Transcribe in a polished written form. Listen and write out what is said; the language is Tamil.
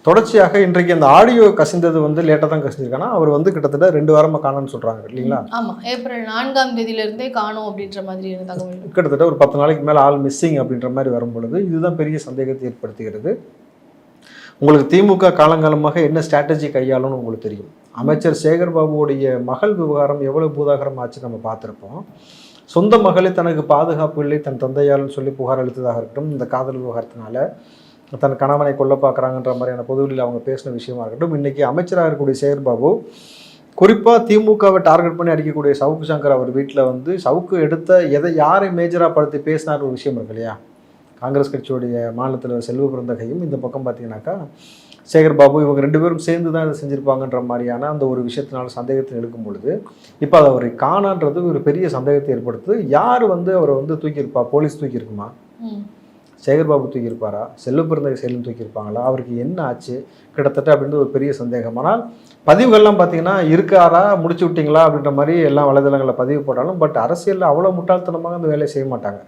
தொடர்ச்சியாக இன்றைக்கு அந்த ஆடியோ கசிந்தது வந்து லேட்டாக தான் கசிஞ்சிருக்கானா, அவர் வந்து கிட்டத்தட்ட 2 வாரமாக காணோன்னு சொல்கிறாங்க இல்லைங்களா? ஆமாம், ஏப்ரல் 4ஆம் தேதியிலிருந்தே காணோம் அப்படின்ற மாதிரியான தகவல். கிட்டத்தட்ட ஒரு 10 நாளைக்கு மேலே ஆள் மிஸ்ஸிங் அப்படின்ற மாதிரி வரும்பொழுது இதுதான் பெரிய சந்தேகத்தை ஏற்படுத்துகிறது. உங்களுக்கு திமுக காலங்காலமாக என்ன ஸ்ட்ராட்டஜி கையாளும்னு உங்களுக்கு தெரியும். அமைச்சர் சேகர் பாபுவோடைய மகள் விவகாரம் எவ்வளோ பூதாகரம் ஆச்சு நம்ம பார்த்துருப்போம். சொந்த மகளே தனக்கு பாதுகாப்பு இல்லை தன் தந்தையால்னு சொல்லி புகார் அளித்ததாக இருக்கட்டும், இந்த காதல் விவகாரத்தினால தன் கணவனை கொல்ல பார்க்குறாங்கன்ற மாதிரியான பொதுவெளியில் அவங்க பேசின விஷயமா இருக்கட்டும், இன்றைக்கி அமைச்சராக இருக்கக்கூடிய சேகர் பாபு குறிப்பாக திமுகவை டார்கெட் பண்ணி அடிக்கக்கூடிய சவுக்கு சங்கர் அவர் வீட்டில் வந்து சவுக்கு எடுத்த யாரை மேஜராக படுத்தி பேசினார் ஒரு விஷயம் இருக்கு இல்லையா? காங்கிரஸ் கட்சியுடைய மாநில தலைவர் செல்வ பிறந்தகையும் இந்த பக்கம் பார்த்தீங்கன்னாக்கா சேகர் பாபு இவங்க 2 பேரும் சேர்ந்து தான் இதை செஞ்சுருப்பாங்கன்ற மாதிரியான அந்த ஒரு விஷயத்தினால சந்தேகத்தை எழுக்கும் பொழுது இப்போ அதை அவரை காணான்றது ஒரு பெரிய சந்தேகத்தை ஏற்படுத்துது. யார் வந்து அவரை வந்து தூக்கியிருப்பா? போலீஸ் தூக்கியிருக்குமா? சேகர் பாபு தூக்கியிருப்பாரா? செல்வ பிறந்தகை செயலும் தூக்கியிருப்பாங்களா? அவருக்கு என்ன ஆச்சு கிட்டத்தட்ட அப்படின்னு ஒரு பெரிய சந்தேகம். ஆனால் பதிவுகள்லாம் பார்த்தீங்கன்னா இருக்காரா, முடிச்சு விட்டீங்களா அப்படின்ற மாதிரி எல்லாம் வலைதளங்களில் பதிவு போட்டாலும் பட் அரசியலில் அவ்வளோ முட்டாள்தனமாக அந்த வேலையை செய்ய மாட்டாங்க.